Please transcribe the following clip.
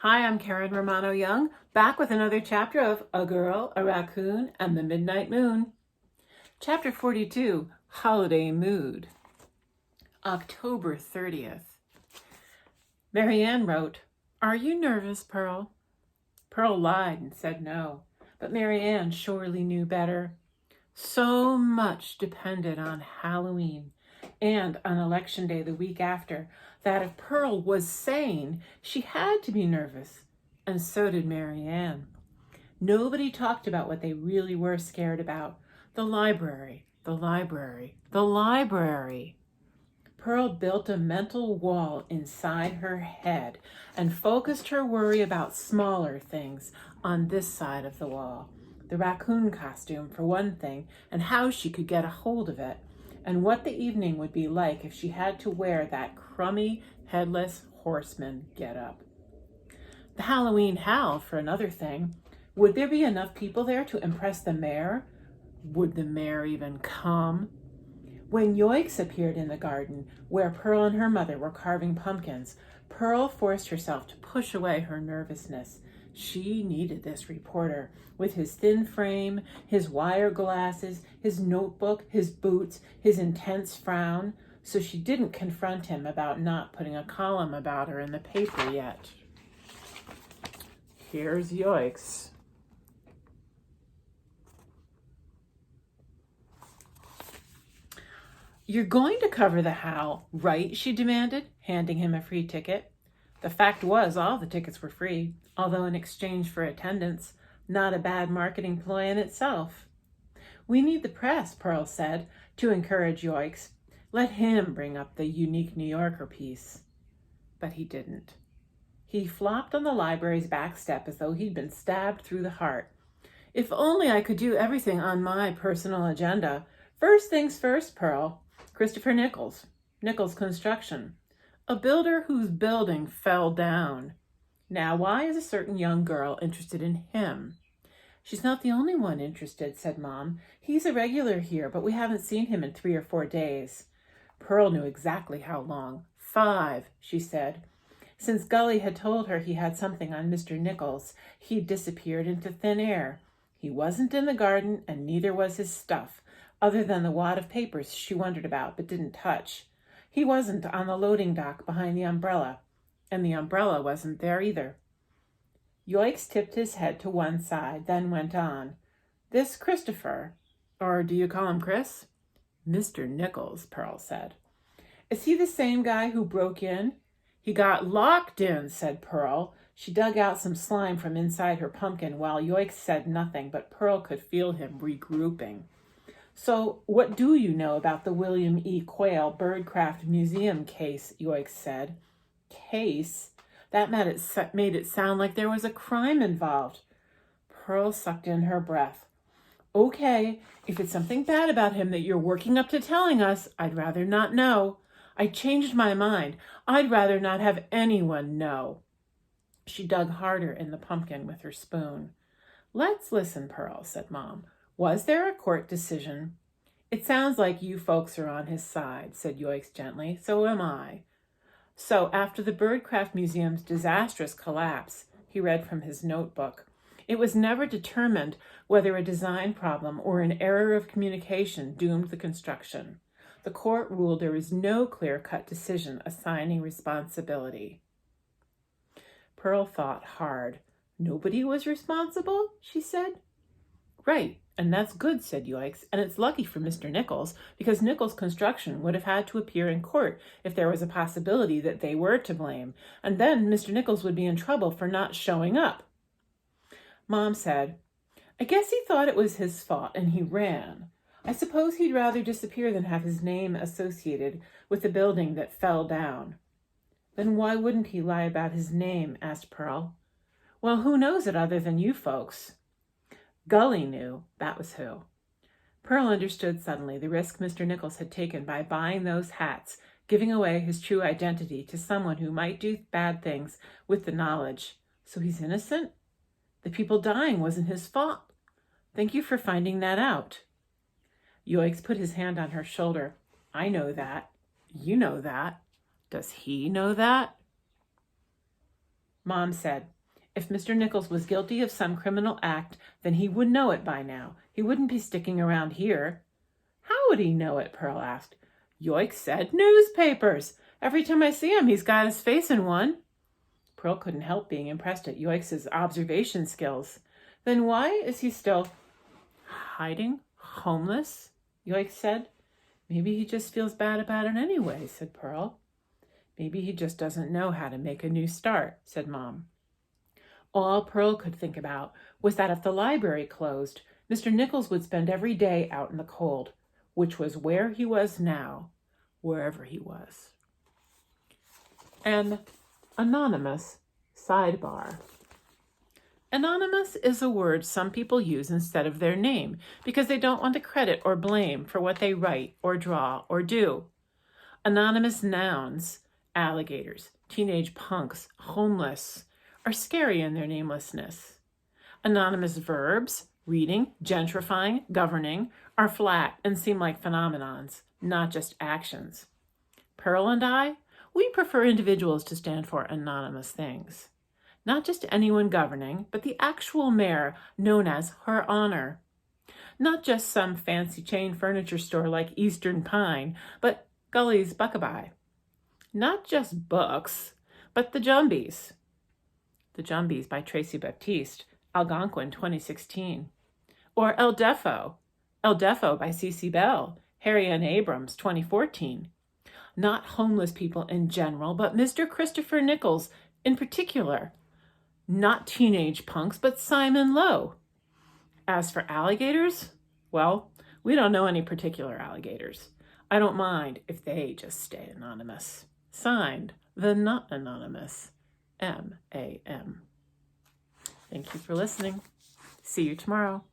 Hi, I'm Karen Romano Young, back with another chapter of A Girl, a Raccoon, and the Midnight Moon. Chapter 42, Holiday Mood. October 30th. Marianne wrote, "Are you nervous, Pearl?" Pearl lied and said no, but Marianne surely knew better. So much depended on Halloween and on Election Day the week after that if Pearl was sane, she had to be nervous, and so did Marianne. Nobody talked about what they really were scared about. The library, the library, the library. Pearl built a mental wall inside her head and focused her worry about smaller things on this side of the wall. The raccoon costume, for one thing, and how she could get a hold of it, and what the evening would be like if she had to wear that crummy, headless horseman get-up. The Halloween howl, for another thing. Would there be enough people there to impress the mayor? Would the mayor even come? When Yoicks appeared in the garden, where Pearl and her mother were carving pumpkins, Pearl forced herself to push away her nervousness. She needed this reporter, with his thin frame, his wire glasses, his notebook, his boots, his intense frown, so she didn't confront him about not putting a column about her in the paper yet. Here's Yoicks. "You're going to cover the howl, right?" she demanded, handing him a free ticket. The fact was, all the tickets were free, although in exchange for attendance, not a bad marketing ploy in itself. "We need the press," Pearl said, to encourage Yoicks. Let him bring up the unique New Yorker piece. But he didn't. He flopped on the library's back step as though he'd been stabbed through the heart. "If only I could do everything on my personal agenda. First things first, Pearl. Christopher Nichols, Nichols Construction, a builder whose building fell down. Now, why is a certain young girl interested in him?" "She's not the only one interested," said Mom. "He's a regular here, but we haven't seen him in 3 or 4 days. Pearl knew exactly how long. 5, she said. Since Gully had told her he had something on Mr. Nichols, he'd disappeared into thin air. He wasn't in the garden, and neither was his stuff, other than the wad of papers she wondered about but didn't touch. He wasn't on the loading dock behind the umbrella, and the umbrella wasn't there either." Yoicks tipped his head to one side, then went on. "This Christopher, or do you call him Chris?" "Mr. Nichols," Pearl said. "Is he the same guy who broke in?" "He got locked in," said Pearl. She dug out some slime from inside her pumpkin while Yoicks said nothing, but Pearl could feel him regrouping. "So what do you know about the William E. Quayle Birdcraft Museum case?" Yoicks said. "Case? That made it sound like there was a crime involved." Pearl sucked in her breath. "Okay, if it's something bad about him that you're working up to telling us, I'd rather not know. I changed my mind. I'd rather not have anyone know." She dug harder in the pumpkin with her spoon. "Let's listen, Pearl," said Mom. "Was there a court decision?" "It sounds like you folks are on his side," said Yoicks gently. "So am I." "So after the Birdcraft Museum's disastrous collapse," he read from his notebook, "it was never determined whether a design problem or an error of communication doomed the construction. The court ruled there was no clear-cut decision assigning responsibility." Pearl thought hard. "Nobody was responsible?" she said. "Right, and that's good," said Yoicks, "and it's lucky for Mr. Nichols, because Nichols Construction would have had to appear in court if there was a possibility that they were to blame, and then Mr. Nichols would be in trouble for not showing up." Mom said, "I guess he thought it was his fault, and he ran. I suppose he'd rather disappear than have his name associated with the building that fell down." "Then why wouldn't he lie about his name?" asked Pearl. "Well, who knows it other than you folks?" Gully knew, that was who. Pearl understood suddenly the risk Mr. Nichols had taken by buying those hats, giving away his true identity to someone who might do bad things with the knowledge. So he's innocent? The people dying wasn't his fault. Thank you for finding that out. Yoicks put his hand on her shoulder. "I know that. You know that. Does he know that?" Mom said, if Mr. Nichols was guilty of some criminal act, then he would know it by now. He wouldn't be sticking around here. How would he know it? Pearl asked. Yoik said, newspapers. Every time I see him, he's got his face in one. Pearl couldn't help being impressed at Yoiks' observation skills. Then why is he still hiding? Homeless? Yoik said. Maybe he just feels bad about it anyway, said Pearl. Maybe he just doesn't know how to make a new start, said Mom. All Pearl could think about was that if the library closed, Mr. Nichols would spend every day out in the cold, which was where he was now, wherever he was. An anonymous sidebar. Anonymous is a word some people use instead of their name because they don't want the credit or blame for what they write or draw or do. Anonymous nouns, alligators, teenage punks, homeless, are scary in their namelessness. Anonymous verbs, reading, gentrifying, governing, are flat and seem like phenomenons, not just actions. Pearl and I, we prefer individuals to stand for anonymous things. Not just anyone governing, but the actual mayor known as Her Honor. Not just some fancy chain furniture store like Eastern Pine, but Gully's Buckabye. Not just books, but the Jumbies. The Jumbies by Tracy Baptiste, Algonquin, 2016. Or El Defo by C.C. Bell, Harry N. Abrams, 2014. Not homeless people in general, but Mr. Christopher Nichols in particular. Not teenage punks, but Simon Lowe. As for alligators, well, we don't know any particular alligators. I don't mind if they just stay anonymous. Signed, the Not Anonymous, M.A.M. Thank you for listening. See you tomorrow.